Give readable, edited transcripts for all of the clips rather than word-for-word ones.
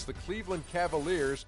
the Cleveland Cavaliers.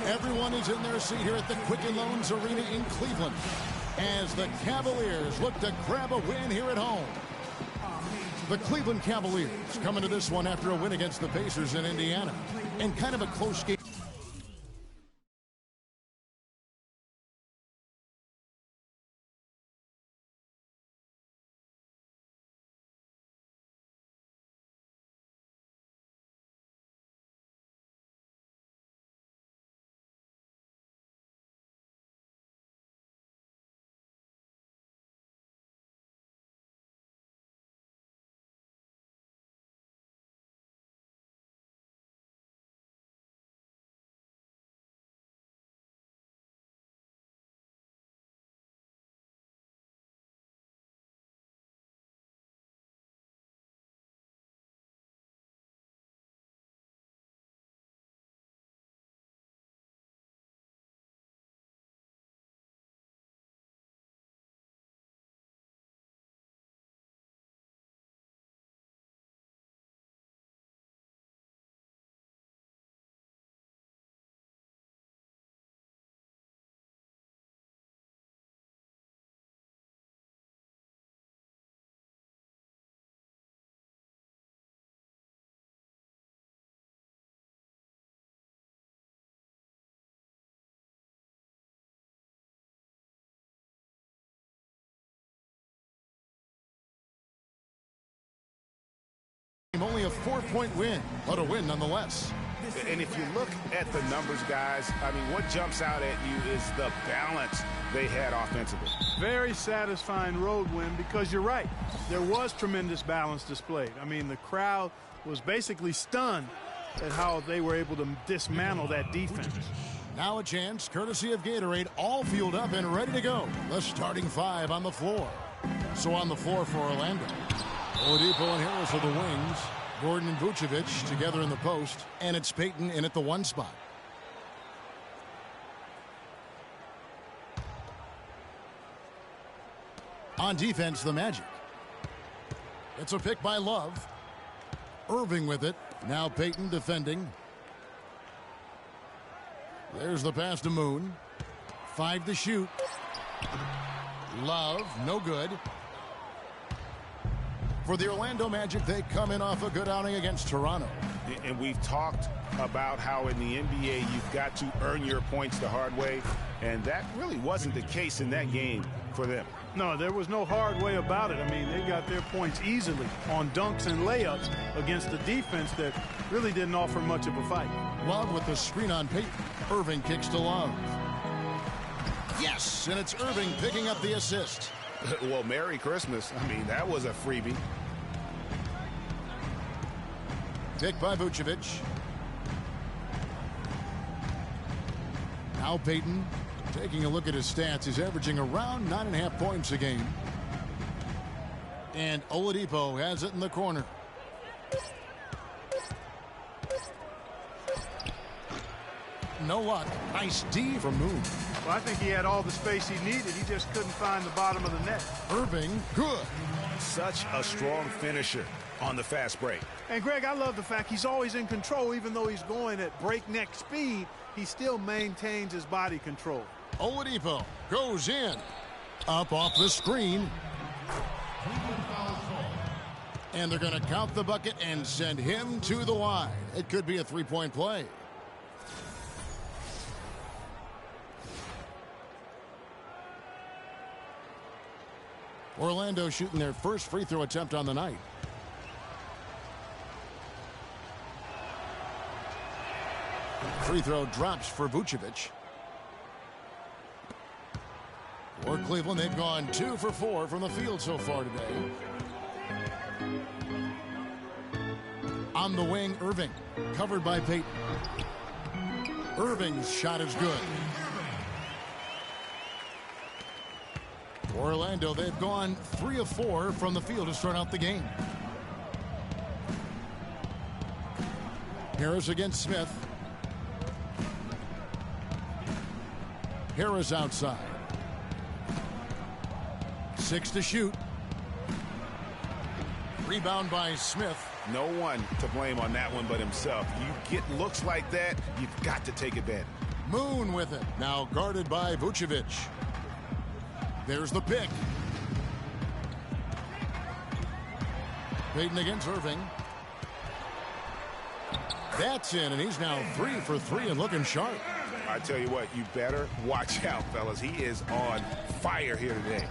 Everyone is in their seat here at the Quicken Loans Arena in Cleveland as the Cavaliers look to grab a win here at home. The Cleveland Cavaliers coming to this one after a win against the Pacers in Indiana, and kind of a close game. Only a 4-point win, but a win nonetheless. And if you look at the numbers, guys, I mean, what jumps out at you is the balance they had offensively. Very satisfying road win because you're right. There was tremendous balance displayed. I mean, the crowd was basically stunned at how they were able to dismantle that defense. Now a chance, courtesy of Gatorade, all fueled up and ready to go. The starting five on the floor. So on the floor for Orlando, Oladipo and Harris are the wings. Gordon and Vucevic together in the post. And it's Payton in at the one spot. On defense, the Magic. It's a pick by Love. Irving with it. Now Payton defending. There's the pass to Moon. 5 to shoot. Love, no good. For the Orlando Magic, they come in off a good outing against Toronto. And we've talked about how in the NBA you've got to earn your points the hard way, and that really wasn't the case in that game for them. No, there was no hard way about it. I mean, they got their points easily on dunks and layups against the defense that really didn't offer much of a fight. Love with the screen on Payton. Irving kicks to Love. Yes, and it's Irving picking up the assist. Well, Merry Christmas. I mean, that was a freebie. Pick by Vucevic. Now Payton, taking a look at his stats, he's averaging around 9.5 points a game. And Oladipo has it in the corner. no luck. Nice D from Moon. Well, I think he had all the space he needed. He just couldn't find the bottom of the net. Irving, good. Such a strong finisher on the fast break. And, Greg, I love the fact he's always in control. Even though he's going at breakneck speed, he still maintains his body control. Oladipo goes in. Up off the screen. And they're going to count the bucket and send him to the line. It could be a three-point play. Orlando shooting their first free throw attempt on the night. Free throw drops for Vucevic. For Cleveland, they've gone 2 for 4 from the field so far today. On the wing, Irving, covered by Payton. Irving's shot is good. Orlando, they've gone 3 of 4 from the field to start out the game. Harris against Smith. Harris outside. 6 to shoot. Rebound by Smith. No one to blame on that one but himself. You get looks like that, you've got to take advantage. Moon with it. Now guarded by Vucevic. There's the pick. Payton against Irving. That's in, and he's now 3 for 3 and looking sharp. I tell you what, you better watch out, fellas. He is on fire here today.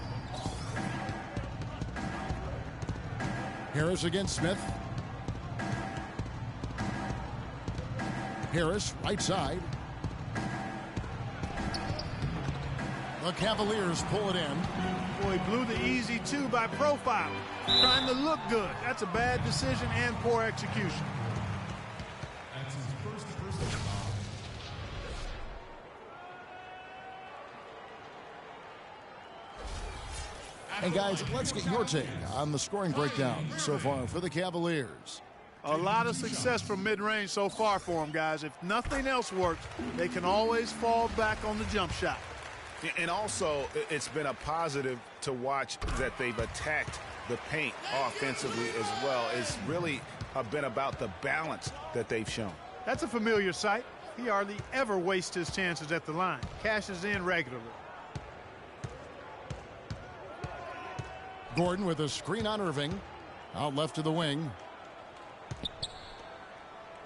Harris against Smith. Harris, right side. The Cavaliers pull it in. Boy, he blew the easy 2 by profile. Trying to look good. That's a bad decision and poor execution. And guys, let's get your take on the scoring breakdown so far for the Cavaliers. A lot of success from mid-range so far for them, guys. If nothing else works, they can always fall back on the jump shot. And also, it's been a positive to watch that they've attacked the paint offensively as well. It's really been about the balance that they've shown. That's a familiar sight. He hardly ever wastes his chances at the line. Cashes in regularly. Gordon with a screen on Irving. Out left to the wing.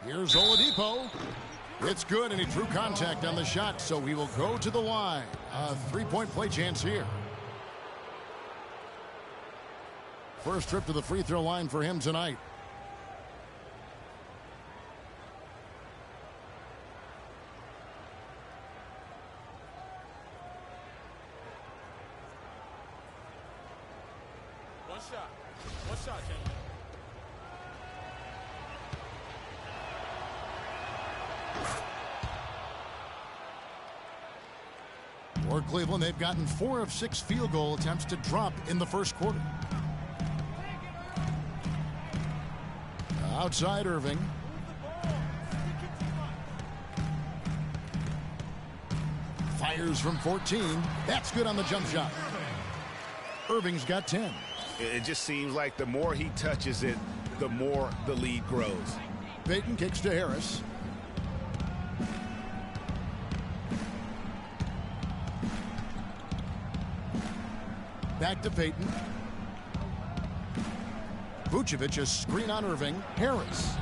Here's Oladipo. It's good, and he drew contact on the shot, so he will go to the line. A three-point play chance here. First trip to the free throw line for him tonight. One shot, gentlemen. For Cleveland, they've gotten 4 of 6 field goal attempts to drop in the first quarter. Outside Irving. Fires from 14. That's good on the jump shot. Irving's got 10. It just seems like the more he touches it, the more the lead grows. Payton kicks to Harris. Back to Payton. Vucevic, a screen on Irving. Harris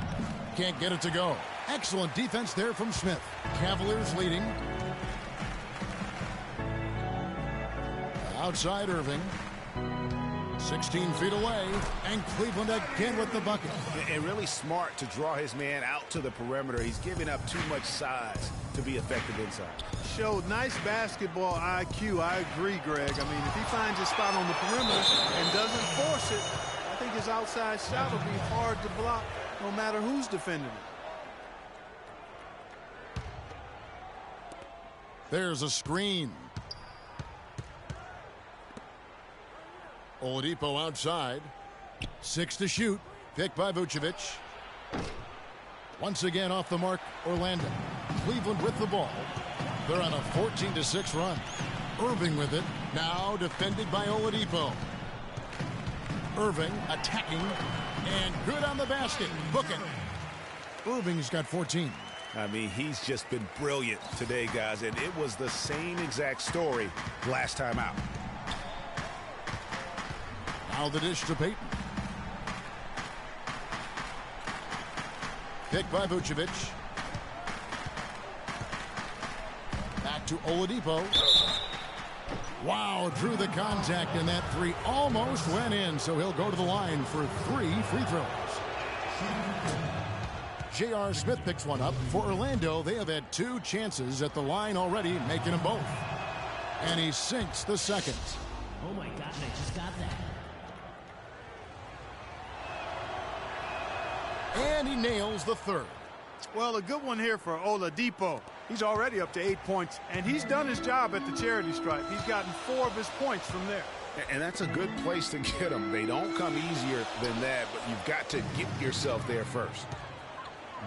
can't get it to go. Excellent defense there from Smith. Cavaliers leading. Outside Irving. 16 feet away, and Cleveland again with the bucket. And really smart to draw his man out to the perimeter. He's giving up too much size to be effective inside. Showed nice basketball IQ. I agree, Greg. I mean, if he finds his spot on the perimeter and doesn't force it, I think his outside shot will be hard to block no matter who's defending it. There's a screen. Oladipo outside. 6 to shoot. Picked by Vucevic. Once again off the mark, Orlando. Cleveland with the ball. They're on a 14-6 run. Irving with it. Now defended by Oladipo. Irving attacking. And good on the basket. Book it. Irving's got 14. I mean, he's just been brilliant today, guys. And it was the same exact story last time out. Now the dish to Payton. Picked by Vucevic. Back to Oladipo. Wow, drew the contact, and that three almost went in, so he'll go to the line for 3 free throws. J.R. Smith picks one up. For Orlando, they have had 2 chances at the line already, making them both. And he sinks the second. Oh my God, I just got that. And he nails the third. Well, a good one here for Oladipo. He's already up to 8 points, and he's done his job at the charity stripe. He's gotten 4 of his points from there. And that's a good place to get them. They don't come easier than that, but you've got to get yourself there first.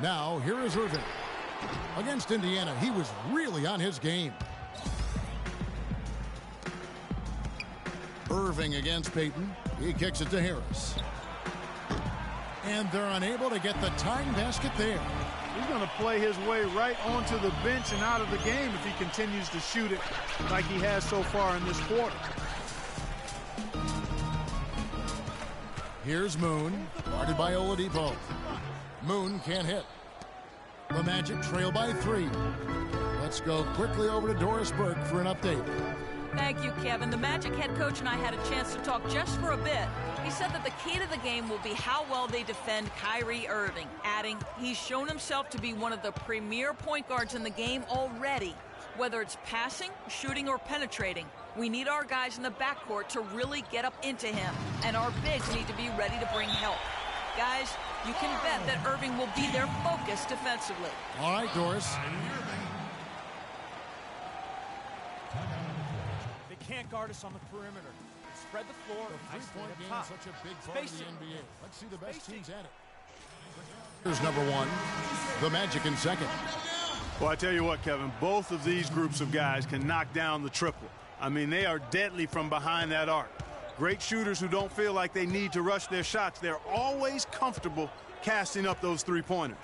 Now, here is Irving. Against Indiana, he was really on his game. Irving against Payton. He kicks it to Harris. And they're unable to get the tying basket there. He's going to play his way right onto the bench and out of the game if he continues to shoot it like he has so far in this quarter. Here's Moon, guarded by Oladipo. Moon can't hit. The Magic trail by 3. Let's go quickly over to Doris Burke for an update. Thank you, Kevin. The Magic head coach and I had a chance to talk just for a bit. He said that the key to the game will be how well they defend Kyrie Irving, adding, he's shown himself to be one of the premier point guards in the game already. Whether it's passing, shooting, or penetrating, we need our guys in the backcourt to really get up into him, and our bigs need to be ready to bring help. Guys, you can bet that Irving will be their focus defensively. All right, Doris. They can't guard us on the perimeter. Spread the floor. The three-point game is such a big part of the NBA. Let's see the best teams at it. Here's number 1. The Magic in second. Well, I tell you what, Kevin, both of these groups of guys can knock down the triple. I mean, they are deadly from behind that arc. Great shooters who don't feel like they need to rush their shots. They're always comfortable casting up those three-pointers.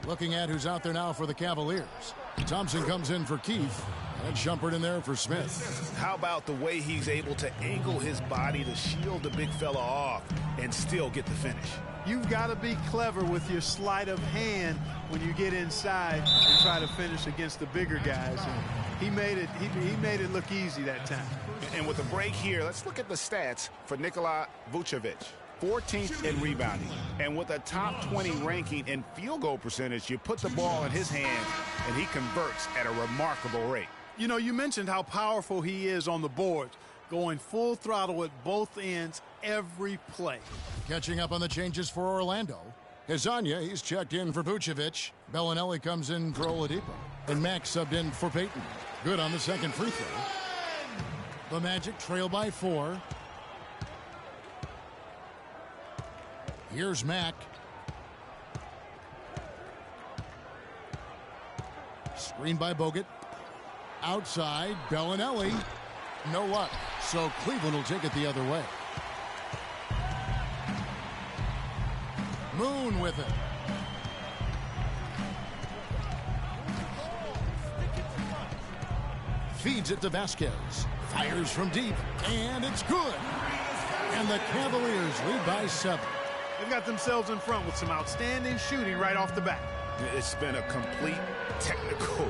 Looking at who's out there now for the Cavaliers. Thompson comes in for Keith. And Shumpert in there for Smith. How about the way he's able to angle his body to shield the big fella off and still get the finish? You've got to be clever with your sleight of hand when you get inside and try to finish against the bigger guys. And he made it look easy that time. And with the break here, let's look at the stats for Nikola Vucevic. 14th in rebounding. And with a top 20 ranking in field goal percentage, you put the ball in his hands and he converts at a remarkable rate. You know, you mentioned how powerful he is on the boards, going full throttle at both ends every play. Catching up on the changes for Orlando. Hezonja, he's checked in for Vucevic. Bellinelli comes in for Oladipo. And Max subbed in for Payton. Good on the second free throw. The Magic trail by 4. Here's Mack. Screen by Bogut. Outside, Bellinelli. No luck. So Cleveland will take it the other way. Moon with it. Feeds it to Vasquez. Fires from deep. And it's good. And the Cavaliers lead by 7. They've got themselves in front with some outstanding shooting right off the bat. It's been a complete technical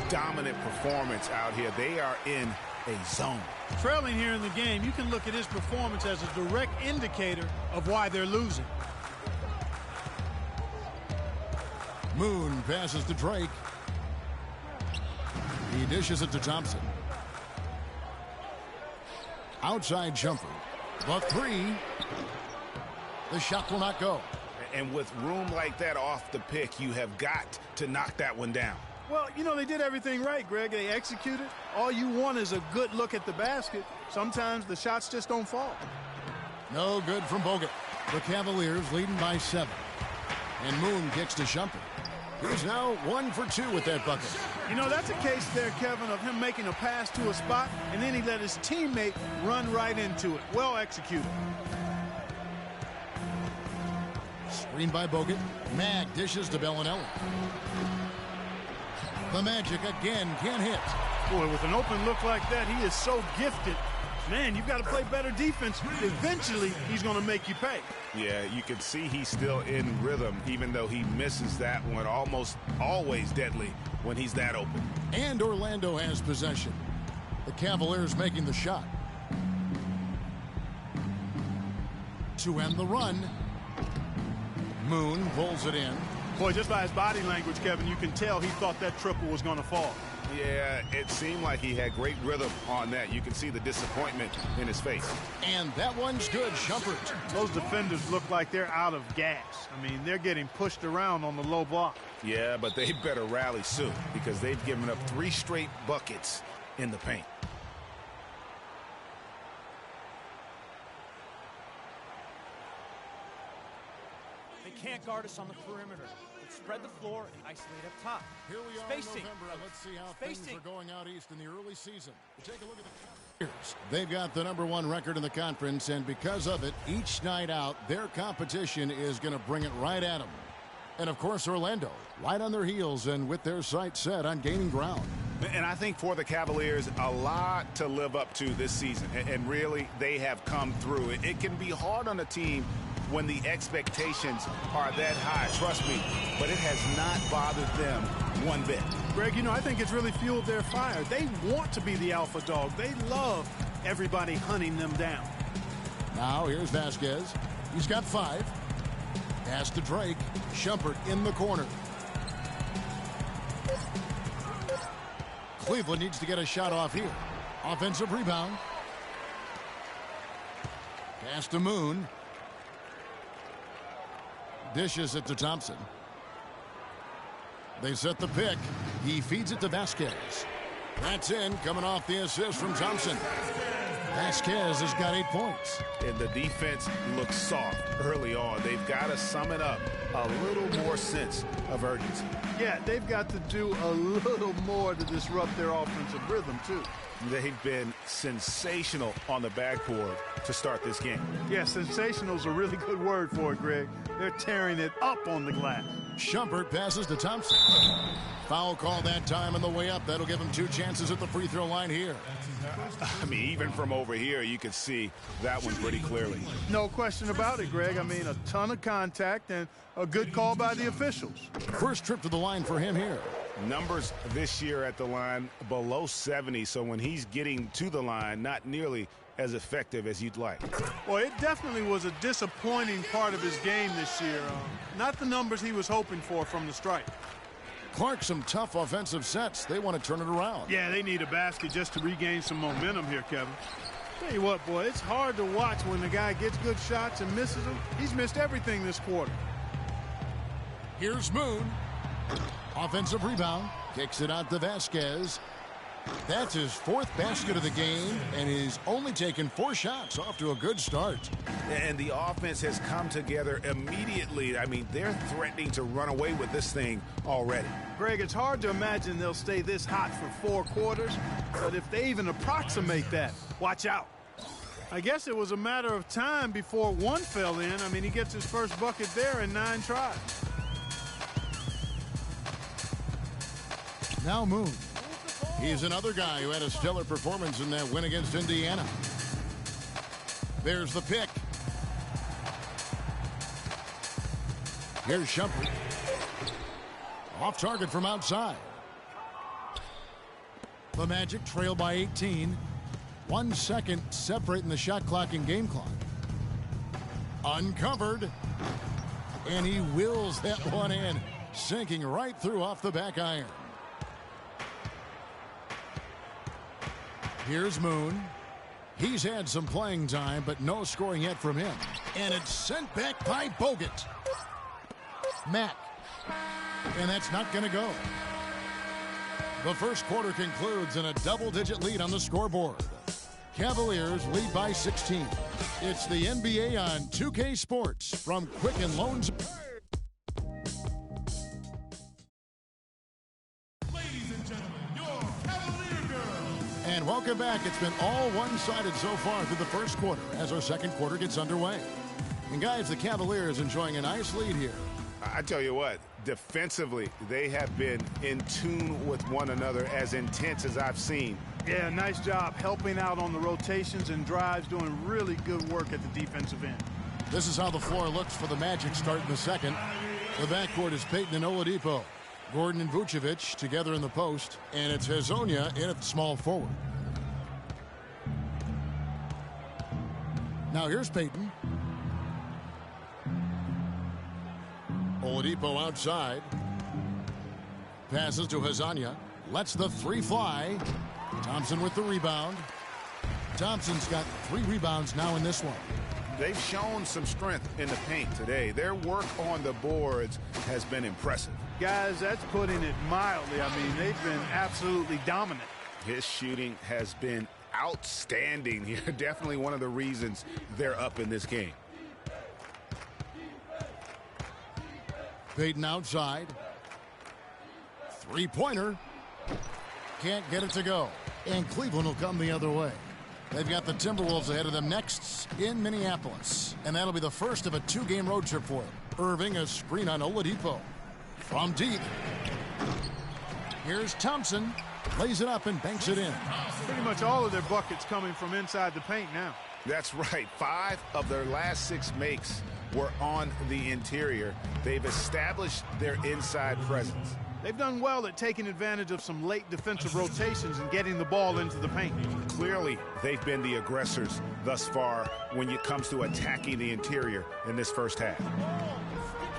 dominant performance out here. They are in a zone. Trailing here in the game, you can look at his performance as a direct indicator of why they're losing. Moon passes to Drake. He dishes it to Thompson. Outside jumper. The 3. The shot will not go. And with room like that off the pick, you have got to knock that one down. Well, you know, they did everything right, Greg. They executed. All you want is a good look at the basket. Sometimes the shots just don't fall. No good from Bogut. The Cavaliers leading by 7. And Moon kicks to Shumpert. He's now 1 for 2 with that bucket. You know, that's a case there, Kevin, of him making a pass to a spot, and then he let his teammate run right into it. Well executed. Screen by Bogut. Mag dishes to Bellinelli. The Magic again can't hit. Boy, with an open look like that, he is so gifted. Man, you've got to play better defense. Eventually, he's going to make you pay. Yeah, you can see he's still in rhythm, even though he misses that one. Almost always deadly when he's that open. And Orlando has possession. The Cavaliers making the shot. To end the run. Moon pulls it in. Boy, just by his body language, Kevin, you can tell he thought that triple was going to fall. Yeah, it seemed like he had great rhythm on that. You can see the disappointment in his face. And that one's good, Shumpert. Those defenders look like they're out of gas. I mean, they're getting pushed around on the low block. Yeah, but they better rally soon because they've given up 3 straight buckets in the paint. They can't guard us on the perimeter. Let's spread the floor and isolate up top. Here we are Spacing. in November, and let's see how Spacing. things are going out east in the early season. We'll take a look at the Cavaliers. They've got the #1 record in the conference, and because of it, each night out, their competition is going to bring it right at them. And, of course, Orlando, right on their heels and with their sights set on gaining ground. And I think for the Cavaliers, a lot to live up to this season. And really, they have come through. It can be hard on a team when the expectations are that high, trust me, but it has not bothered them one bit. Greg, you know, I think it's really fueled their fire. They want to be the alpha dog. They love everybody hunting them down. Now here's Vasquez. He's got 5. Pass to Drake. Shumpert in the corner. Cleveland needs to get a shot off here. Offensive rebound. Pass to Moon. Dishes it to Thompson. They set the pick. He feeds it to Vasquez. That's in, coming off the assist from Thompson. Vasquez has got 8 points. And the defense looks soft early on. They've got to sum it up. A little more sense of urgency. Yeah, they've got to do a little more to disrupt their offensive rhythm, too. They've been sensational on the backboard to start this game. Yeah, sensational is a really good word for it, Greg. They're tearing it up on the glass. Shumpert passes to Thompson. Foul call that time on the way up. That'll give him 2 chances at the free throw line here. I mean, even from over here, you can see that one pretty clearly. No question about it, Greg. I mean, a ton of contact and a good call by the officials. First trip to the line for him here. Numbers this year at the line below 70, so when he's getting to the line, not nearly as effective as you'd like. Well, it definitely was a disappointing part of his game this year. Not the numbers he was hoping for from the stripe. Clark, some tough offensive sets. They want to turn it around. Yeah, they need a basket just to regain some momentum here, Kevin. Tell you what, boy, it's hard to watch when the guy gets good shots and misses them. He's missed everything this quarter. Here's Moon. Offensive rebound. Kicks it out to Vasquez. That's his 4th basket of the game, and he's only taken 4 shots. Off to a good start. And the offense has come together immediately. I mean, they're threatening to run away with this thing already. Greg, it's hard to imagine they'll stay this hot for 4 quarters, but if they even approximate that, watch out. I guess it was a matter of time before one fell in. I mean, he gets his first bucket there in 9 tries. Now Moon. He's another guy who had a stellar performance in that win against Indiana. There's the pick. Here's Shumpert. Off target from outside. The Magic trail by 18. 1 second separating the shot clock and game clock. Uncovered. And he wills that one in, sinking right through off the back iron. Here's Moon. He's had some playing time, but no scoring yet from him. And it's sent back by Bogut. Mack. And that's not going to go. The first quarter concludes in a double-digit lead on the scoreboard. Cavaliers lead by 16. It's the NBA on 2K Sports from Quicken Loans. And welcome back. It's been all one-sided so far through the first quarter as our second quarter gets underway. And guys, the Cavaliers enjoying a nice lead here. I tell you what, defensively, they have been in tune with one another, as intense as I've seen. Yeah, nice job helping out on the rotations and drives, doing really good work at the defensive end. This is how the floor looks for the Magic starting the second. The backcourt is Payton and Oladipo. Gordon and Vucevic together in the post, and it's Hezonja in at small forward. Now here's Payton. Oladipo outside. Passes to Hezonja. Lets the three fly. Thompson with the rebound. Thompson's got 3 rebounds now in this one. They've shown some strength in the paint today. Their work on the boards has been impressive. Guys, that's putting it mildly. I mean, they've been absolutely dominant. His shooting has been outstanding here. Definitely one of the reasons they're up in this game. Payton outside. Three-pointer. Can't get it to go. And Cleveland will come the other way. They've got the Timberwolves ahead of them next in Minneapolis. And that'll be the first of a 2-game road trip for them. Irving, a screen on Oladipo. From deep. Here's Thompson. Lays it up and banks it in. Pretty much all of their buckets coming from inside the paint now. That's right. 5 of their last 6 makes were on the interior. They've established their inside presence. They've done well at taking advantage of some late defensive rotations and getting the ball into the paint. Clearly, they've been the aggressors thus far when it comes to attacking the interior in this first half.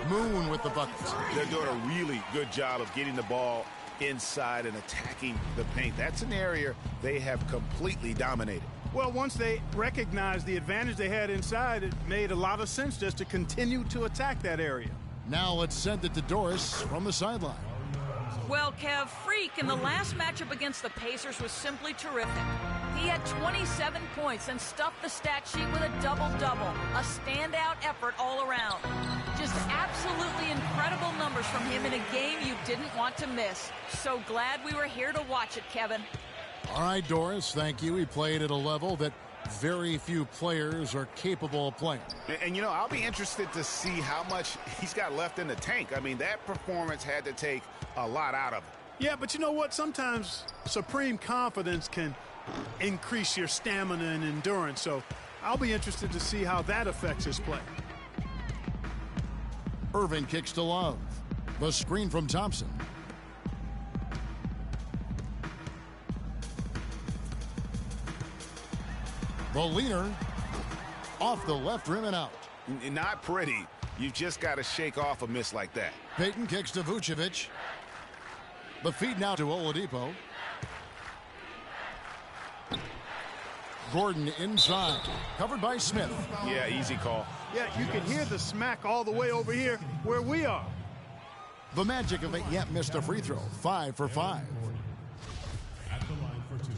Moon with the buckets. They're doing a really good job of getting the ball inside and attacking the paint. That's an area they have completely dominated. Well, once they recognized the advantage they had inside, it made a lot of sense just to continue to attack that area. Now let's send it to Doris from the sideline. Well, Kev, Freak in the last matchup against the Pacers was simply terrific. He had 27 points and stuffed the stat sheet with a double-double. A standout effort all around. Just absolutely incredible numbers from him in a game you didn't want to miss. So glad we were here to watch it, Kevin. All right, Doris, thank you. He played at a level that very few players are capable of playing. And you know, I'll be interested to see how much he's got left in the tank. I mean, that performance had to take a lot out of him. Yeah, but you know what? Sometimes supreme confidence can increase your stamina and endurance. So I'll be interested to see how that affects his play. Irving kicks to Love. The screen from Thompson. The leaner off the left rim and out. Not pretty. You've just got to shake off a miss like that. Payton kicks to Vucevic. The feed now to Oladipo. Gordon inside. Covered by Smith. Yeah, easy call. Yeah, you can hear the smack all the way over here where we are. The Magic have yet missed a free throw. 5 for 5. At the line for 2.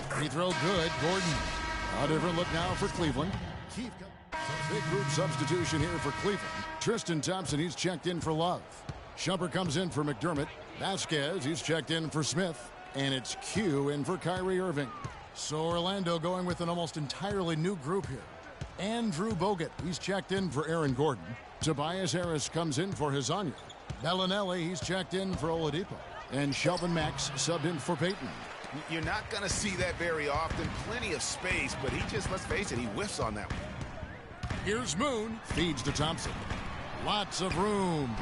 Free throw good. Gordon. A different look now for Cleveland. Big group substitution here for Cleveland. Tristan Thompson, he's checked in for Love. Shumpert comes in for McDermott. Vasquez, he's checked in for Smith. And it's Q in for Kyrie Irving. So Orlando going with an almost entirely new group here. Andrew Bogut, he's checked in for Aaron Gordon. Tobias Harris comes in for Hezonja. Bellinelli, he's checked in for Oladipo. And Shelvin Max subbed in for Payton. You're not going to see that very often. Plenty of space, but he just, let's face it, he whiffs on that one. Here's Moon. Feeds to Thompson. Lots of room.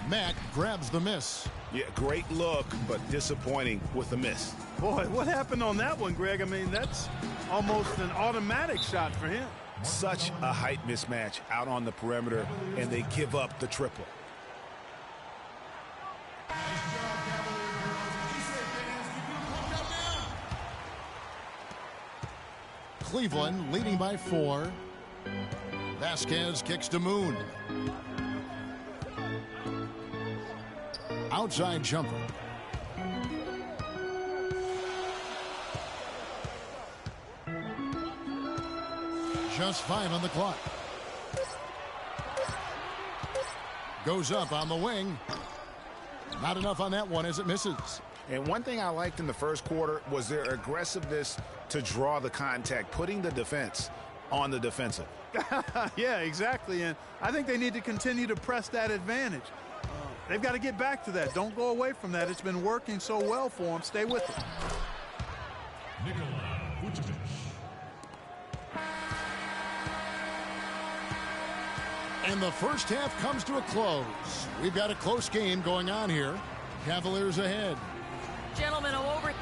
Mack grabs the miss. Yeah, great look, but disappointing with the miss. Boy, what happened on that one, Greg? I mean, that's almost an automatic shot for him. Such a height mismatch out on the perimeter, and they give up the triple. Cleveland leading by 4. Vasquez kicks to Moon. Outside jumper. Just 5 on the clock. Goes up on the wing. Not enough on that one as it misses. And one thing I liked in the first quarter was their aggressiveness to draw the contact, putting the defense on the defensive. Yeah, exactly. And I think they need to continue to press that advantage. They've got to get back to that. Don't go away from that. It's been working so well for them. Stay with it. And the first half comes to a close. We've got a close game going on here. Cavaliers ahead. Gentlemen, over.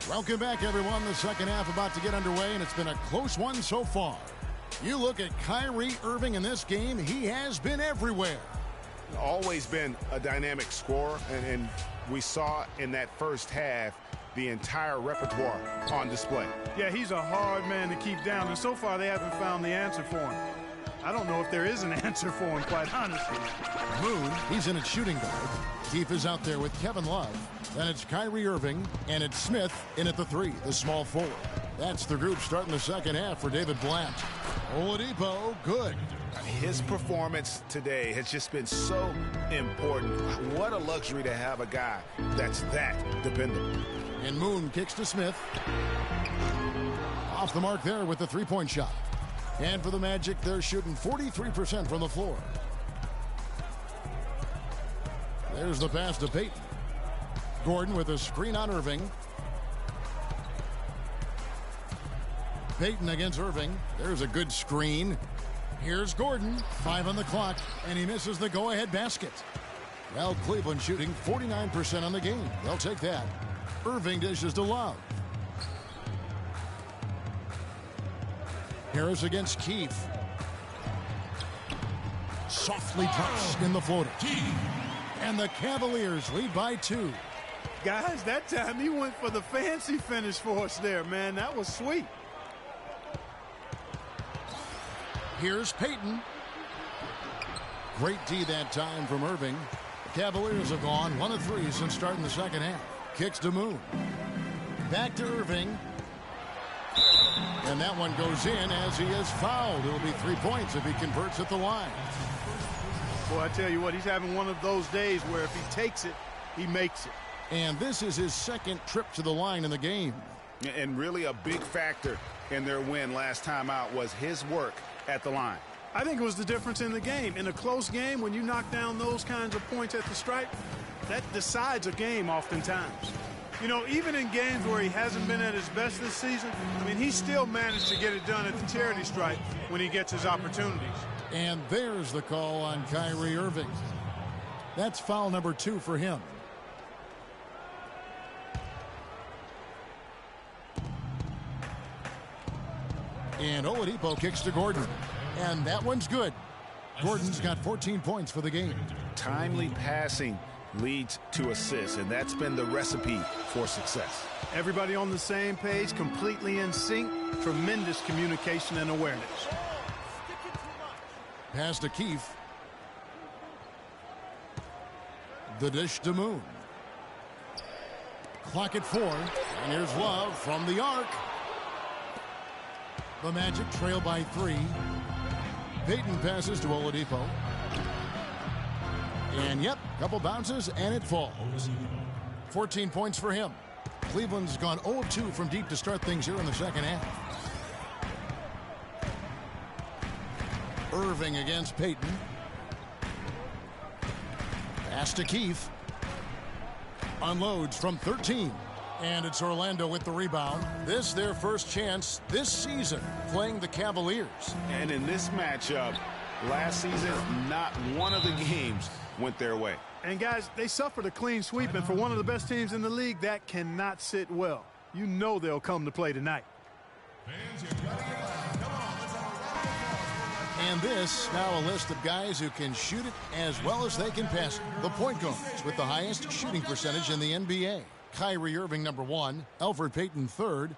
Welcome back, everyone. The second half about to get underway, and it's been a close one so far. You look at Kyrie Irving in this game, he has been everywhere. Always been a dynamic scorer, and we saw in that first half the entire repertoire on display. Yeah, he's a hard man to keep down, and so far they haven't found the answer for him. I don't know if there is an answer for him, quite honestly. Moon, he's in at shooting guard. Keefe is out there with Kevin Love. Then it's Kyrie Irving, and it's Smith in at the 3, the small forward. That's the group starting the second half for David Blatt. Oladipo, good. His performance today has just been so important. What a luxury to have a guy that's that dependable. And Moon kicks to Smith. Off the mark there with the three-point shot. And for the Magic, they're shooting 43% from the floor. There's the pass to Payton. Gordon with a screen on Irving. Payton against Irving. There's a good screen. Here's Gordon. 5 on the clock, and he misses the go-ahead basket. Well, Cleveland shooting 49% on the game. They'll take that. Irving dishes to Love. Harris against Keefe. Softly drops in the floater. And the Cavaliers lead by 2. Guys, that time he went for the fancy finish for us there, man. That was sweet. Here's Payton. Great D that time from Irving. The Cavaliers have gone 1 of 3 since starting the second half. Kicks to Moon. Back to Irving. And that one goes in as he is fouled. It'll be 3 points if he converts at the line. Boy, I tell you what, he's having one of those days where if he takes it, he makes it. And this is his second trip to the line in the game. And really a big factor in their win last time out was his work at the line. I think it was the difference in the game. In a close game, when you knock down those kinds of points at the stripe, that decides a game oftentimes. You know, even in games where he hasn't been at his best this season, I mean, he still managed to get it done at the charity stripe when he gets his opportunities. And there's the call on Kyrie Irving. That's foul number 2 for him. And Oladipo kicks to Gordon. And that one's good. Gordon's got 14 points for the game. Timely passing leads to assists, and that's been the recipe for success. Everybody on the same page, completely in sync, tremendous communication and awareness. Pass to Keefe. The dish to Moon. Clock at 4. And here's Love from the arc. The Magic trail by 3. Payton passes to Oladipo. And yep, couple bounces and it falls. 14 points for him. Cleveland's gone 0-2 from deep to start things here in the second half. Irving against Payton. Pass to Keefe. Unloads from 13. And it's Orlando with the rebound. This their first chance this season playing the Cavaliers. And in this matchup, last season, not one of the games went their way. And guys, they suffered a clean sweep, and for one of the best teams in the league, that cannot sit well. You know they'll come to play tonight. And this, now a list of guys who can shoot it as well as they can pass it. The point guards with the highest shooting percentage in the NBA. Kyrie Irving, number 1. Elfrid Payton, 3rd.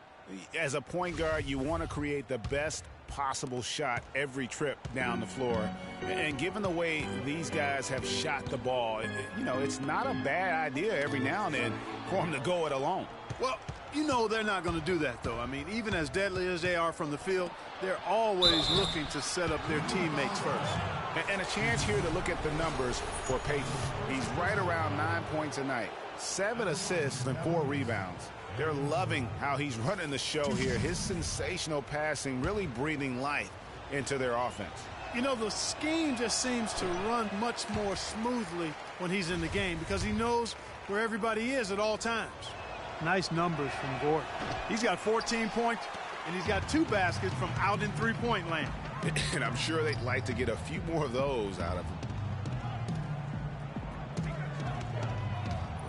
As a point guard, you want to create the best possible shot every trip down the floor. And given the way these guys have shot the ball, it's not a bad idea every now and then for them to go it alone. Well, they're not going to do that, though. I mean, even as deadly as they are from the field, they're always looking to set up their teammates first. And a chance here to look at the numbers for Payton. He's right around 9 points a night, 7 assists and 4 rebounds. They're loving how he's running the show here. His sensational passing really breathing life into their offense. The scheme just seems to run much more smoothly when he's in the game because he knows where everybody is at all times. Nice numbers from Gordon. He's got 14 points, and he's got 2 baskets from out in three-point land. And I'm sure they'd like to get a few more of those out of him.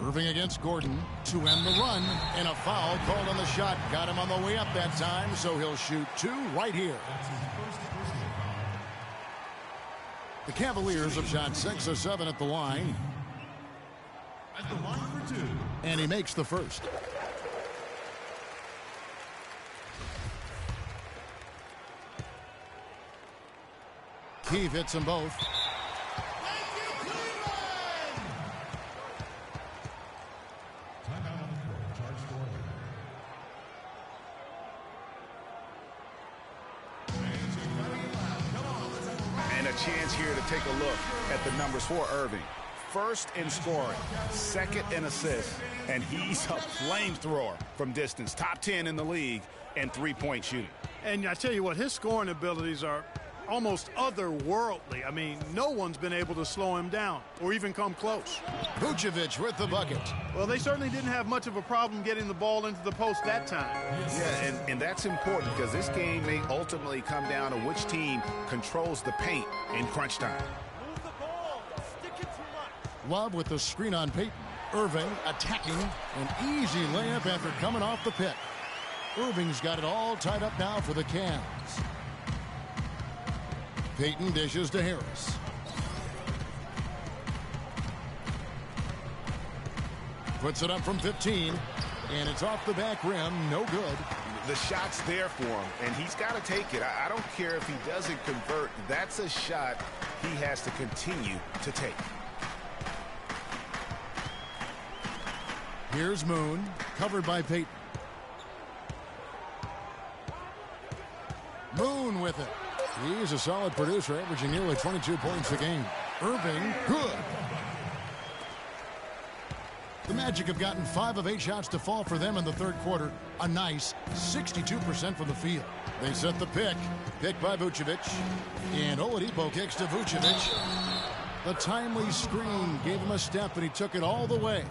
Irving against Gordon to end the run, and a foul called on the shot. Got him on the way up that time, so he'll shoot 2 right here. The Cavaliers have shot 6 of 7 at the line. At the line for 2. And he makes the first. Keefe hits them both. Timeout on the court. Charge scoring. And a chance here to take a look at the numbers for Irving. First in scoring, second in assists, and he's a flamethrower from distance. Top 10 in the league and three-point shooting. And I tell you what, his scoring abilities are almost otherworldly. I mean, no one's been able to slow him down or even come close. Vucevic with the bucket. Well, they certainly didn't have much of a problem getting the ball into the post that time. Yeah, and that's important because this game may ultimately come down to which team controls the paint in crunch time. Move the ball. Stick it too much. Love with the screen on Payton. Irving attacking. An easy layup after coming off the pick. Irving's got it all tied up now for the Cavs. Payton dishes to Harris. Puts it up from 15, and it's off the back rim. No good. The shot's there for him, and he's got to take it. I don't care if he doesn't convert. That's a shot he has to continue to take. Here's Moon, covered by Payton. Moon with it. He's a solid producer, averaging nearly 22 points a game. Irving, good. The Magic have gotten 5 of 8 shots to fall for them in the third quarter. A nice 62% from the field. They set the pick. Picked by Vucevic. And Oladipo kicks to Vucevic. The timely screen gave him a step, and he took it all the way.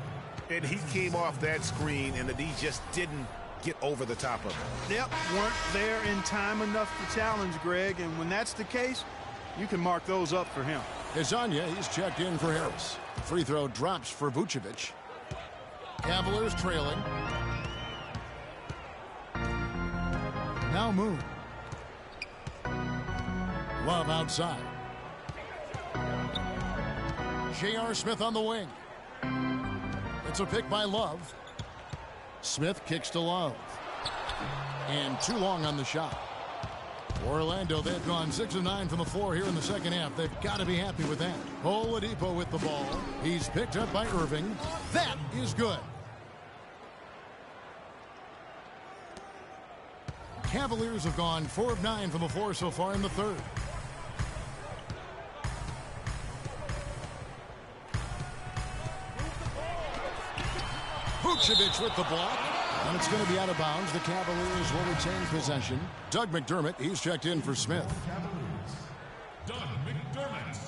And he came off that screen, and the D just didn't get over the top of it. Yep, weren't there in time enough to challenge Greg, and when that's the case, you can mark those up for him. Hezonja, he's checked in for Harris. Free throw drops for Vucevic. Cavaliers trailing. Now Moon. Love outside. J.R. Smith on the wing. It's a pick by Love. Smith kicks to Love. And too long on the shot. Orlando, they've gone 6 of 9 from the floor here in the second half. They've got to be happy with that. Oladipo with the ball. He's picked up by Irving. That is good. Cavaliers have gone 4 of 9 from the floor so far in the third. Vucevic with the block. And it's going to be out of bounds. The Cavaliers will retain possession. Doug McDermott, he's checked in for Smith. Doug McDermott.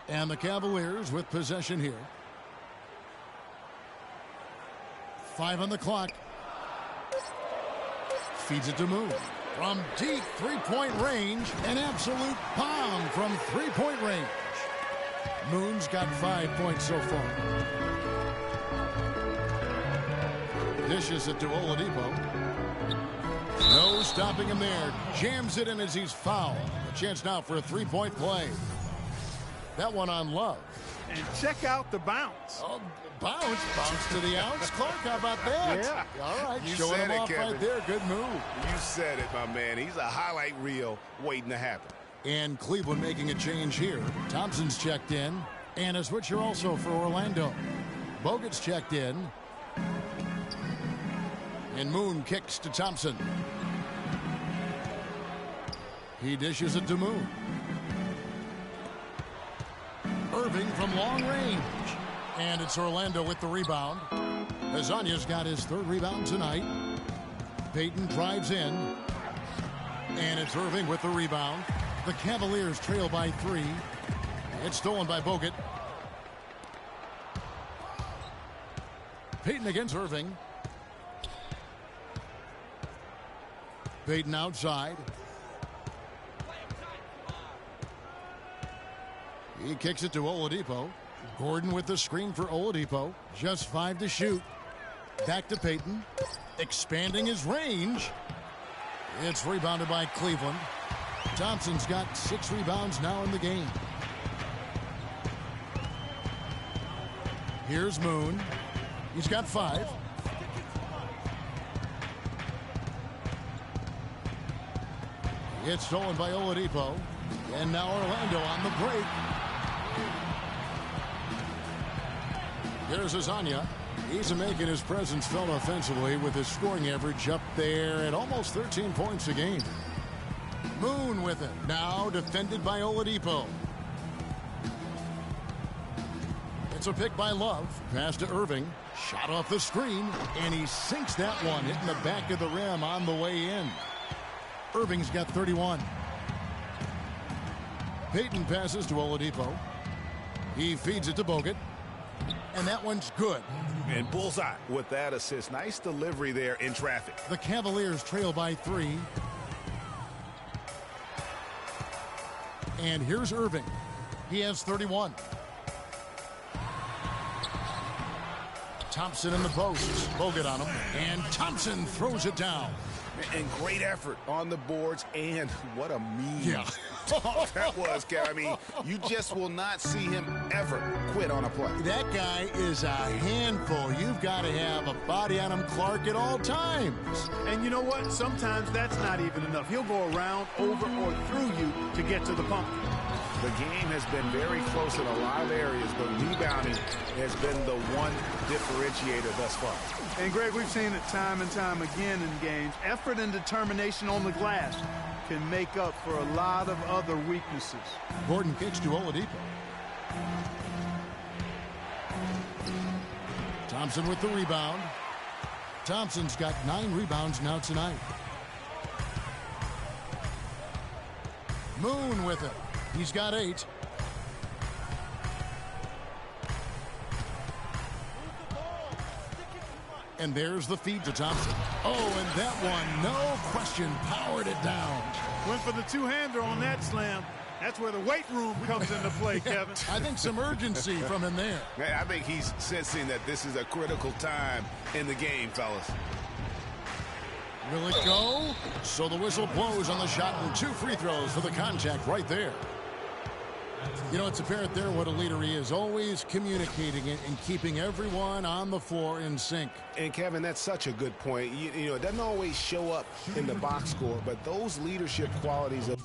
And the Cavaliers with possession here. 5 on the clock. Feeds it to Moon. From deep three-point range, an absolute bomb from three-point range. Moon's got 5 points so far. Dishes it to Oladipo. No stopping him there. Jams it in as he's fouled. A chance now for a three-point play. That one on Love. And check out the bounce. Oh, bounce to the ounce. Clark, how about that? Yeah. All right, You showing said him it, off Kevin. right there. Good move. You said it, my man. He's a highlight reel waiting to happen. And Cleveland making a change here. Thompson's checked in. And a switcher also for Orlando. Bogut's checked in. And Moon kicks to Thompson. He dishes it to Moon. Irving from long range. And it's Orlando with the rebound. Azanya's got his third rebound tonight. Payton drives in. And it's Irving with the rebound. The Cavaliers trail by 3. It's stolen by Bogut. Payton against Irving. Payton outside. He kicks it to Oladipo. Gordon with the screen for Oladipo. Just 5 to shoot. Back to Payton. Expanding his range. It's rebounded by Cleveland. Thompson's got 6 rebounds now in the game. Here's Moon. He's got 5. It's stolen by Oladipo. And now Orlando on the break. There's Azanya. He's making his presence felt offensively with his scoring average up there at almost 13 points a game. Moon with it. Now defended by Oladipo. It's a pick by Love. Pass to Irving. Shot off the screen. And he sinks that one, hitting the back of the rim on the way in. Irving's got 31. Payton passes to Oladipo. He feeds it to Bogut. And that one's good. And bullseye with that assist. Nice delivery there in traffic. The Cavaliers trail by 3. And here's Irving. He has 31. Thompson in the post. Bogut on him. And Thompson throws it down. And great effort on the boards. And what a meme. Yeah. That was, Kev. I mean, you just will not see him ever quit on a play. That guy is a handful. You've got to have a body on him, Clark, at all times. And you know what? Sometimes that's not even enough. He'll go around, over, or through you to get to the pumpkin. The game has been very close in a lot of areas, but rebounding has been the one differentiator thus far. And, Greg, we've seen it time and time again in games. Effort and determination on the glass can make up for a lot of other weaknesses. Gordon kicks to Oladipo. Thompson with the rebound. Thompson's got 9 rebounds now tonight. Moon with it. He's got 8. And there's the feed to Thompson. Oh, and that one, no question, powered it down. Went for the two-hander on that slam. That's where the weight room comes into play, Kevin. I think some urgency from him there. I think he's sensing that this is a critical time in the game, fellas. Will it go? So the whistle blows on the shot and 2 free throws for the contact right there. You know, it's apparent there what a leader he is, always communicating it and keeping everyone on the floor in sync. And, Kevin, that's such a good point. You know, it doesn't always show up in the box score, but those leadership qualities of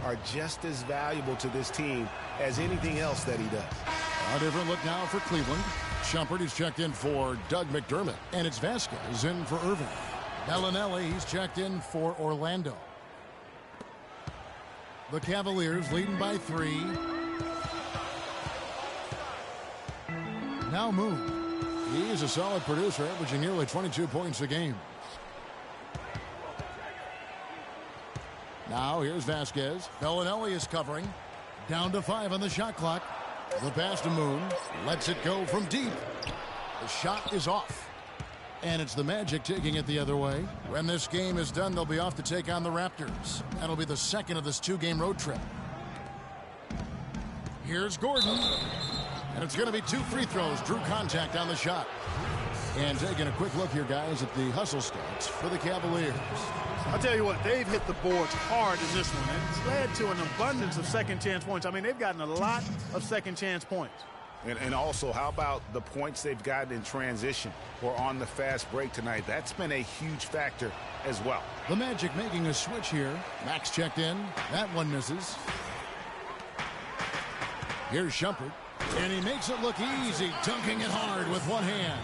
are just as valuable to this team as anything else that he does. A different look now for Cleveland. Shumpert is checked in for Doug McDermott, and it's Vasquez in for Irving. Bellinelli, he's checked in for Orlando. The Cavaliers leading by 3. Now Moon. He is a solid producer, averaging nearly 22 points a game. Now here's Vasquez. Bellinelli is covering. Down to 5 on the shot clock. The pass to Moon. Lets it go from deep. The shot is off. And it's the Magic taking it the other way. When this game is done, they'll be off to take on the Raptors. That'll be the second of this 2-game road trip. Here's Gordon. And it's going to be 2 free throws. Drew contact on the shot. And taking a quick look here, guys, at the hustle stats for the Cavaliers. I'll tell you what, they've hit the boards hard in this one, and it's led to an abundance of second-chance points. I mean, they've gotten a lot of second-chance points. And also, how about the points they've gotten in transition or on the fast break tonight? That's been a huge factor as well. The Magic making a switch here. Max checked in. That one misses. Here's Shumpert. And he makes it look easy, dunking it hard with one hand.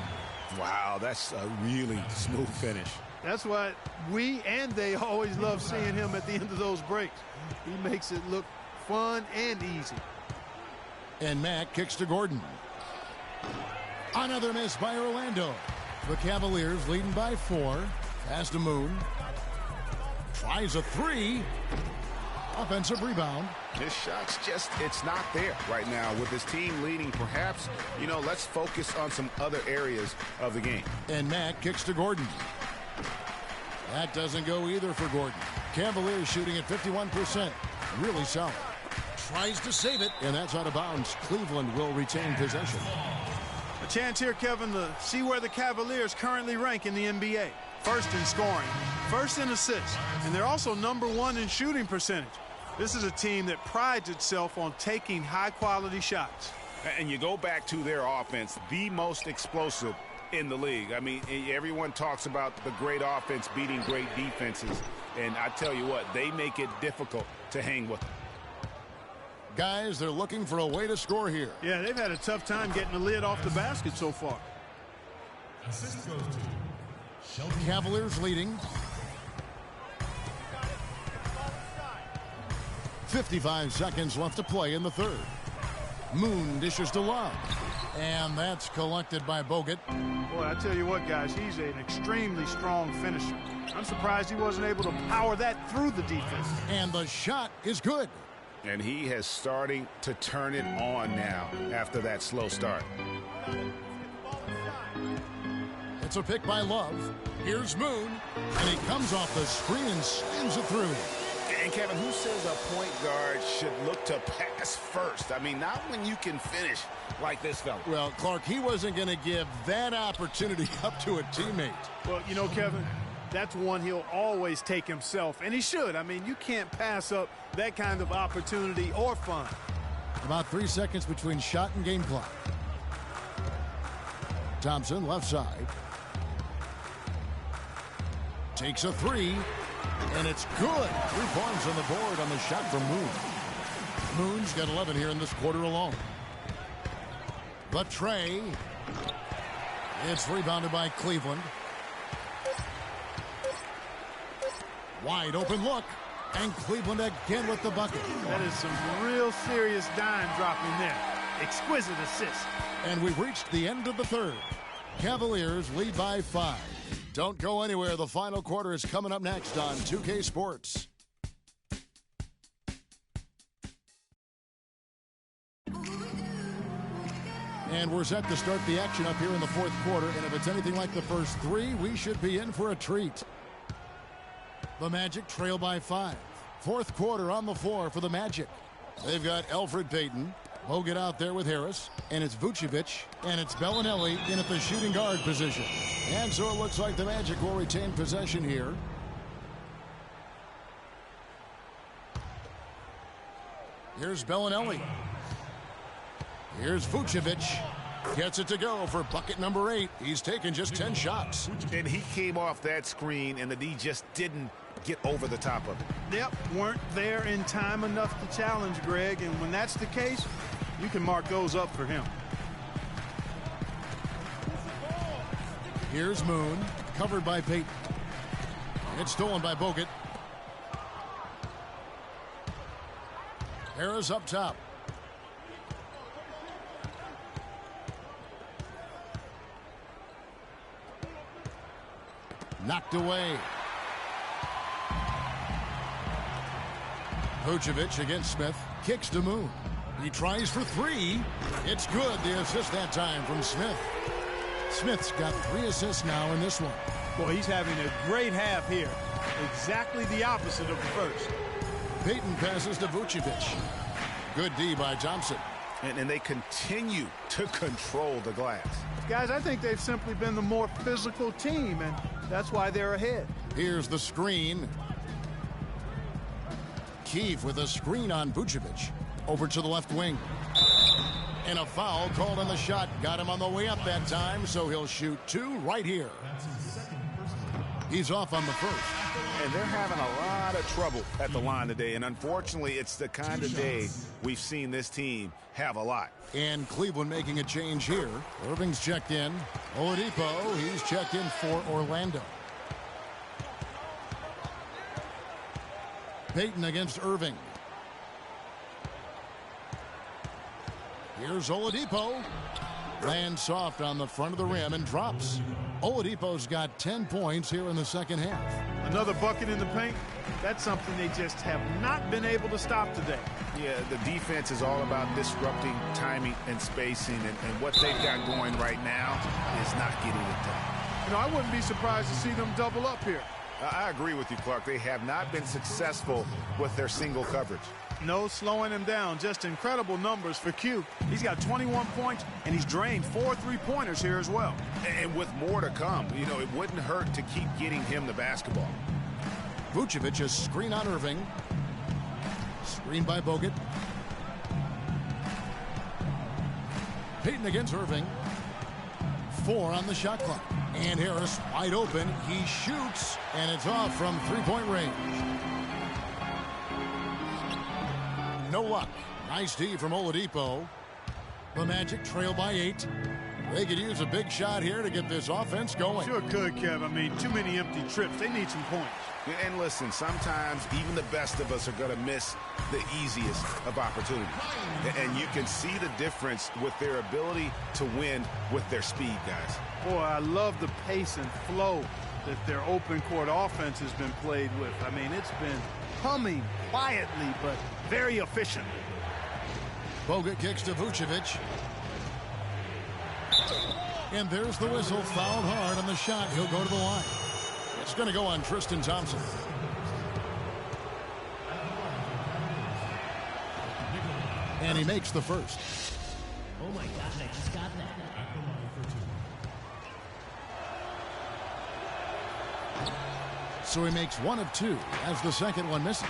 Wow, that's a really smooth finish. That's why we and they always love seeing him at the end of those breaks. He makes it look fun and easy. And Mack kicks to Gordon. Another miss by Orlando. The Cavaliers leading by 4. Pass to Moon. Tries a 3. Offensive rebound. His shot's just, it's not there right now. With his team leading, perhaps, let's focus on some other areas of the game. And Mack kicks to Gordon. That doesn't go either for Gordon. Cavaliers shooting at 51%. Really solid. Tries to save it, and that's out of bounds. Cleveland will retain possession. A chance here, Kevin, to see where the Cavaliers currently rank in the NBA. First in scoring, first in assists, and they're also #1 in shooting percentage. This is a team that prides itself on taking high-quality shots. And you go back to their offense, the most explosive in the league. I mean, everyone talks about the great offense beating great defenses, and I tell you what, they make it difficult to hang with them. Guys, they're looking for a way to score here. Yeah, they've had a tough time getting the lid off the basket so far. Assist goes to Cavaliers leading. 55 seconds left to play in the third. Moon dishes to Love. And that's collected by Bogut. Boy, I tell you what, guys, he's an extremely strong finisher. I'm surprised he wasn't able to power that through the defense. And the shot is good. And he has starting to turn it on now after that slow start. It's a pick by Love. Here's Moon. And he comes off the screen and slams it through. And Kevin, who says a point guard should look to pass first? I mean, not when you can finish like this fella. Well, Clark, he wasn't going to give that opportunity up to a teammate. Well, Kevin, that's one he'll always take himself, and he should. I mean, you can't pass up that kind of opportunity or fun. About 3 seconds between shot and game clock. Thompson, left side. Takes a 3. And it's good. 3 points on the board on the shot from Moon. Moon's got 11 here in this quarter alone. But Trey. It's rebounded by Cleveland. Wide open look. And Cleveland again with the bucket. That is some real serious dime dropping there. Exquisite assist. And we've reached the end of the third. Cavaliers lead by 5. Don't go anywhere. The final quarter is coming up next on 2K Sports. And we're set to start the action up here in the fourth quarter. And if it's anything like the first 3, we should be in for a treat. The Magic trail by 5. Fourth quarter on the floor for the Magic. They've got Elfrid Payton. Bogut out there with Harris, and it's Vucevic, and it's Bellinelli in at the shooting guard position. And so it looks like the Magic will retain possession here. Here's Bellinelli. Here's Vucevic. Gets it to go for bucket number 8. He's taken just 10 shots. And he came off that screen, and the D just didn't get over the top of it. Yep, weren't there in time enough to challenge Greg, and when that's the case, you can mark those up for him. Here's Moon, covered by Payton. It's stolen by Bogut. Harris up top. Knocked away. Vucevic against Smith. Kicks to Moon. He tries for three. It's good. The assist that time from Smith. Smith's got 3 assists now in this one. Boy, he's having a great half here. Exactly the opposite of the first. Payton passes to Vucevic. Good D by Thompson. And they continue to control the glass. Guys, I think they've simply been the more physical team, and that's why they're ahead. Here's the screen. Keefe with a screen on Vucevic. Over to the left wing. And a foul called on the shot. Got him on the way up that time, so he'll shoot 2 right here. He's off on the first. And they're having a lot of trouble at the line today. And unfortunately, it's the kind of day we've seen this team have a lot. And Cleveland making a change here. Irving's checked in. Oladipo, he's checked in for Orlando. Payton against Irving. Here's Oladipo. Lands soft on the front of the rim and drops. Oladipo's got 10 points here in the second half. Another bucket in the paint. That's something they just have not been able to stop today. Yeah, the defense is all about disrupting timing and spacing, and what they've got going right now is not getting it done. You know, I wouldn't be surprised to see them double up here. I agree with you, Clark. They have not been successful with their single coverage. No slowing him down. Just incredible numbers for Q. He's got 21 points, and he's drained 4 3-pointers here as well. And with more to come, you know, it wouldn't hurt to keep getting him the basketball. Vucevic a screen on Irving. Screen by Bogut. Payton against Irving. 4 on the shot clock. And Harris wide open. He shoots, and it's off from 3-point range. No luck. Nice D from Oladipo. The Magic trail by 8. They could use a big shot here to get this offense going. Sure could, Kev. I mean, too many empty trips. They need some points. And listen, sometimes even the best of us are going to miss the easiest of opportunities. And you can see the difference with their ability to win with their speed, guys. Boy, I love the pace and flow that their open court offense has been played with. I mean, it's been humming quietly, but very efficient. Bogut kicks to Vucevic. And there's the whistle. Fouled hard on the shot. He'll go to the line. It's going to go on Tristan Thompson. And he makes the first. Oh my God, I just got that. So he makes 1 of 2 as the second one misses.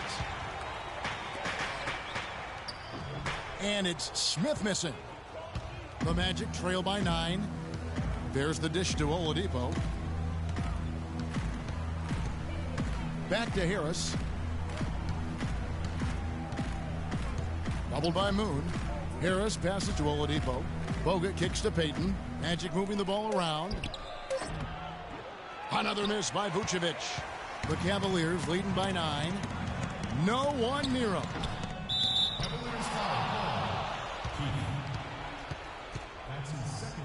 And it's Smith missing. The Magic trail by 9. There's the dish to Oladipo. Back to Harris. Doubled by Moon. Harris passes to Oladipo. Bogut kicks to Payton. Magic moving the ball around. Another miss by Vucevic. The Cavaliers leading by 9. No one near him. Cavaliers foul. That's his second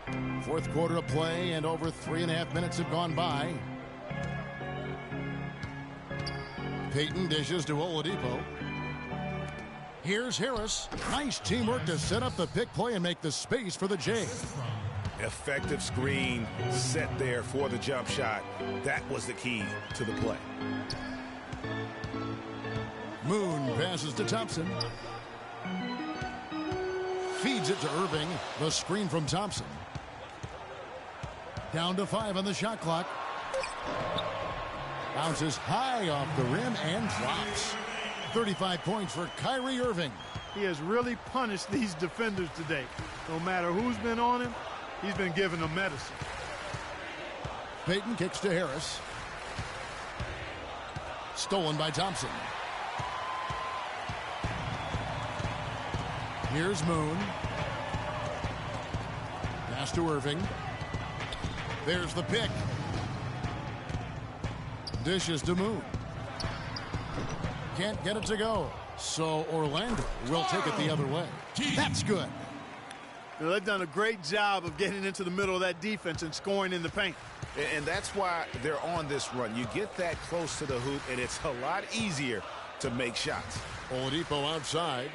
personal. Fourth quarter of play, and over 3.5 minutes have gone by. Payton dishes to Oladipo. Here's Harris. Nice teamwork to set up the pick play and make the space for the J. Effective screen set there for the jump shot. That was the key to the play. Moon passes to Thompson. Feeds it to Irving. The screen from Thompson. Down to 5 on the shot clock. Bounces high off the rim and drops. 35 points for Kyrie Irving. He has really punished these defenders today. No matter who's been on him, he's been giving them medicine. Payton kicks to Harris. Stolen by Thompson. Here's Moon. Pass to Irving. There's the pick. Dishes to Moon. Can't get it to go. So Orlando will take it the other way. That's good. Now, they've done a great job of getting into the middle of that defense and scoring in the paint. And that's why they're on this run. You get that close to the hoop, and it's a lot easier to make shots. Oladipo outside.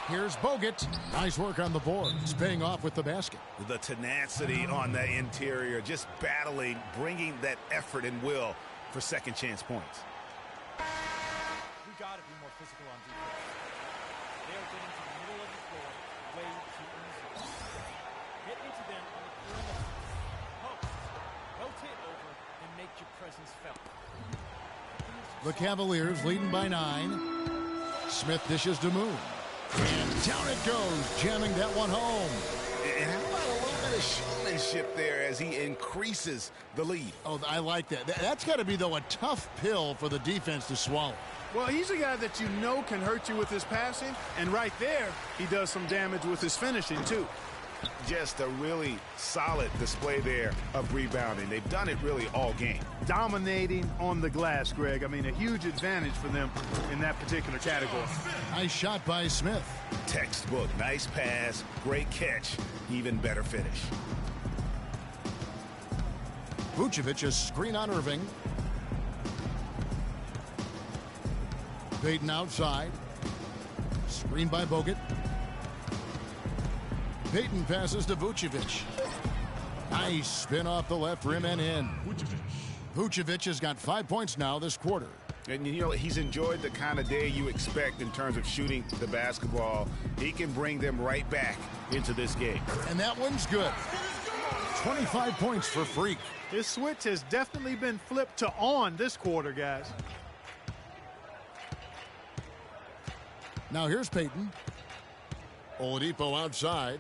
Here's Bogut. Nice work on the boards, paying off with the basket. The tenacity on the interior, just battling, bringing that effort and will for second chance points. We got to be more physical on defense. They are getting to the middle of the floor way too easily. Get into them on the perimeter. Post, rotate over, and make your presence felt. The Cavaliers leading by 9. Smith dishes to Moon. And down it goes, jamming that one home. And how about a little bit of showmanship there as he increases the lead? Oh, I like that. That's got to be, though, a tough pill for the defense to swallow. Well, he's a guy that you know can hurt you with his passing, and right there, he does some damage with his finishing, too. Just a really solid display there of rebounding. They've done it really all game. Dominating on the glass, Greg. I mean, a huge advantage for them in that particular category. Nice shot by Smith. Textbook, nice pass, great catch, even better finish. Vucevic, a screen on Irving. Payton outside. Screen by Bogut. Payton passes to Vucevic. Nice spin off the left rim and in. Vucevic has got 5 points now this quarter. And, you know, he's enjoyed the kind of day you expect in terms of shooting the basketball. He can bring them right back into this game. And that one's good. 25 points for Freak. This switch has definitely been flipped to on this quarter, guys. Now here's Payton. Oladipo outside.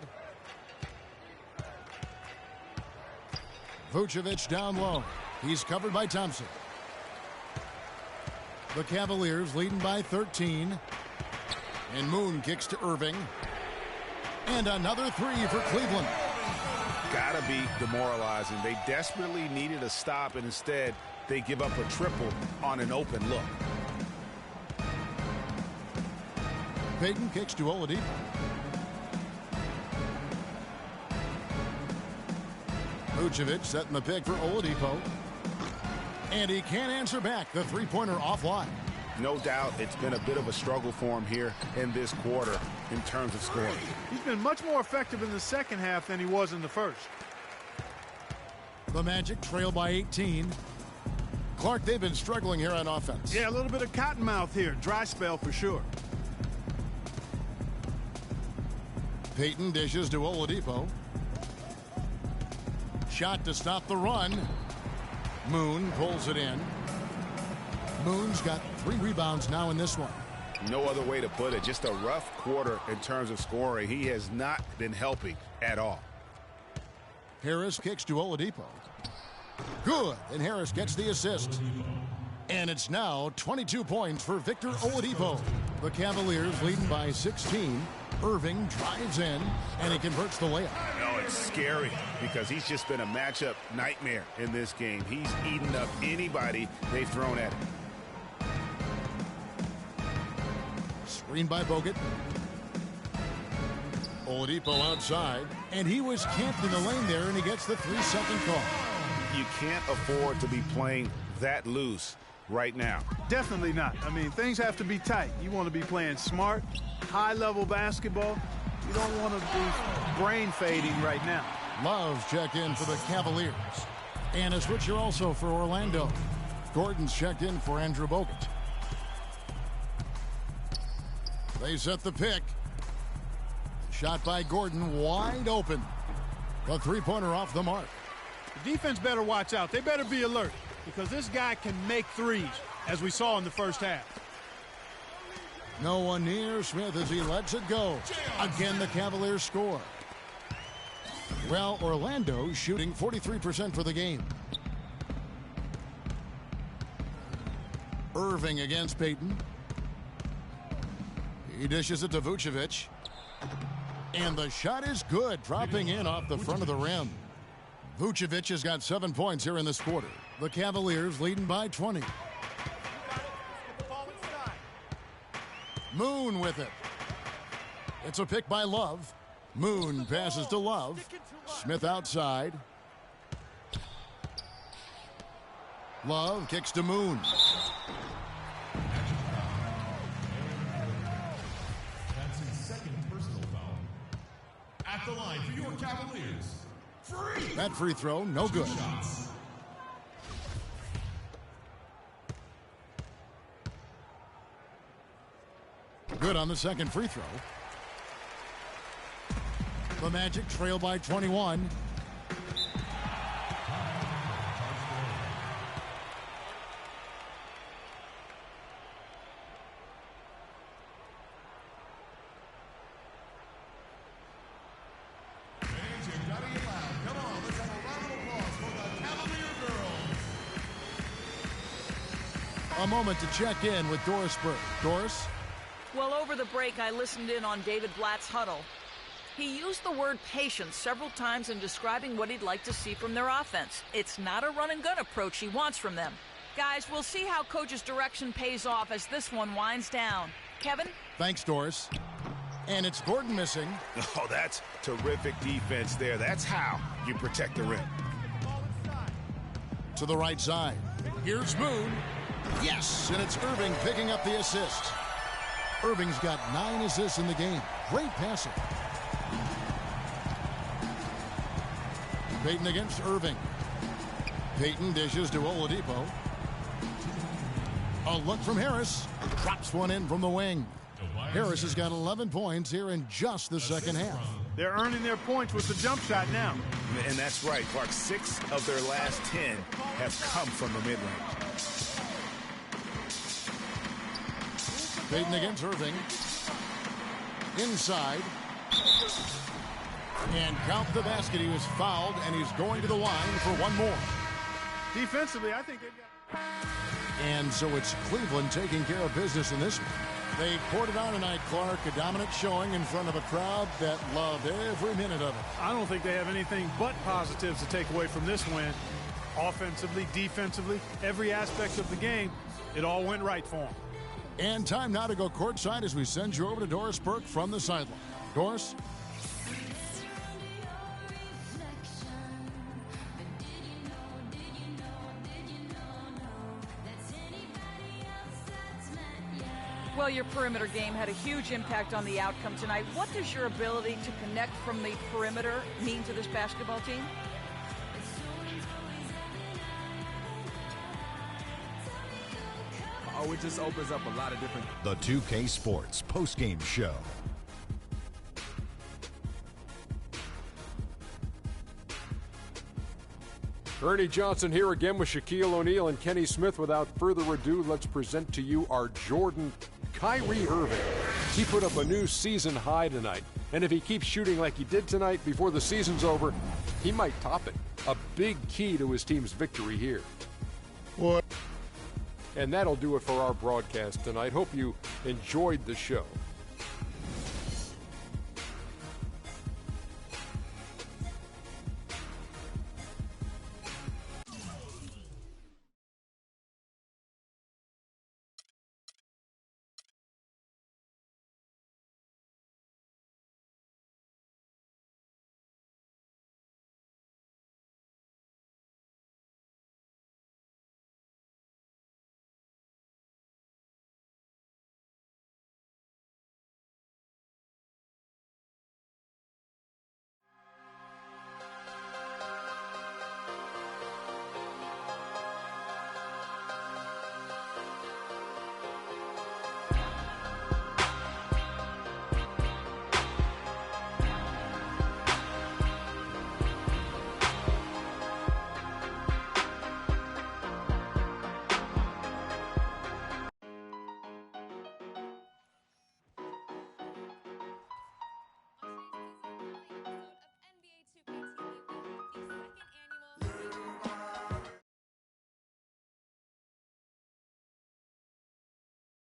Vucevic down low. He's covered by Thompson. The Cavaliers leading by 13. And Moon kicks to Irving. And another three for Cleveland. Gotta be demoralizing. They desperately needed a stop, and instead they give up a triple on an open look. Payton kicks to Oladipo. Vucevic setting the pick for Oladipo. And he can't answer back. The three-pointer offline. No doubt it's been a bit of a struggle for him here in this quarter in terms of scoring. He's been much more effective in the second half than he was in the first. The Magic trail by 18. Clark, they've been struggling here on offense. Yeah, a little bit of cottonmouth here. Dry spell for sure. Payton dishes to Oladipo. Shot to stop the run. Moon pulls it in. Moon's got 3 rebounds now in this one. No other way to put it. Just a rough quarter in terms of scoring. He has not been helping at all. Harris kicks to Oladipo. Good, and Harris gets the assist. And it's now 22 points for Victor Oladipo. The Cavaliers leading by 16. Irving drives in, and he converts the layup. No, it's scary because he's just been a matchup nightmare in this game. He's eaten up anybody they've thrown at him. Screen by Bogut. Oladipo outside, and he was camped in the lane there, and he gets the 3-second call. You can't afford to be playing that loose right now. Definitely not. I mean, things have to be tight. You want to be playing smart, high-level basketball. You don't want to be brain fading right now. Love's check in for the Cavaliers. And a switcher also for Orlando. Gordon's checked in for Andrew Bogut. They set the pick. Shot by Gordon, wide open. The three-pointer off the mark. The defense better watch out. They better be alert because this guy can make threes, as we saw in the first half. No one near Smith as he lets it go. Again, the Cavaliers score. Well, Orlando shooting 43% for the game. Irving against Payton. He dishes it to Vucevic. And the shot is good, dropping in off the front of the rim. Vucevic has got 7 points here in this quarter. The Cavaliers leading by 20. Moon with it. It's a pick by Love. Moon passes to Love. Smith outside. Love kicks to Moon. That's his second personal foul. At the line for your Cavaliers. Free! That free throw, no good. Shots. Good on the second free throw. The Magic trail by 21. Fans, you gotta get loud. Come on, let's have a round of applause for the Cavalier girls. A moment to check in with Doris Burke. Doris? Well, over the break, I listened in on David Blatt's huddle. He used the word patience several times in describing what he'd like to see from their offense. It's not a run-and-gun approach he wants from them. Guys, we'll see how Coach's direction pays off as this one winds down. Kevin? Thanks, Doris. And it's Gordon missing. Oh, that's terrific defense there. That's how you protect the rim. To the right side. Here's Moon. Yes, and it's Irving picking up the assist. Irving's got 9 assists in the game. Great passing. Payton against Irving. Payton dishes to Oladipo. A look from Harris. Drops one in from the wing. Harris has got 11 points here in just the second half. They're earning their points with the jump shot now. And that's right, Clark. 6 of their last 10 have come from the mid-range. Payton against Irving. Inside. And count the basket. He was fouled, and he's going to the line for one more. Defensively, I think they've got... And so it's Cleveland taking care of business in this one. They poured it on tonight, Clark. A dominant showing in front of a crowd that loved every minute of it. I don't think they have anything but positives to take away from this win. Offensively, defensively, every aspect of the game, it all went right for them. And time now to go courtside as we send you over to Doris Burke from the sideline. Doris? Well, your perimeter game had a huge impact on the outcome tonight. What does your ability to connect from the perimeter mean to this basketball team? Oh, it just opens up a lot of different... The 2K Sports postgame show. Ernie Johnson here again with Shaquille O'Neal and Kenny Smith. Without further ado, let's present to you our Jordan, Kyrie Irving. He put up a new season high tonight, and if he keeps shooting like he did tonight before the season's over, he might top it. A big key to his team's victory here. What? And that'll do it for our broadcast tonight. Hope you enjoyed the show.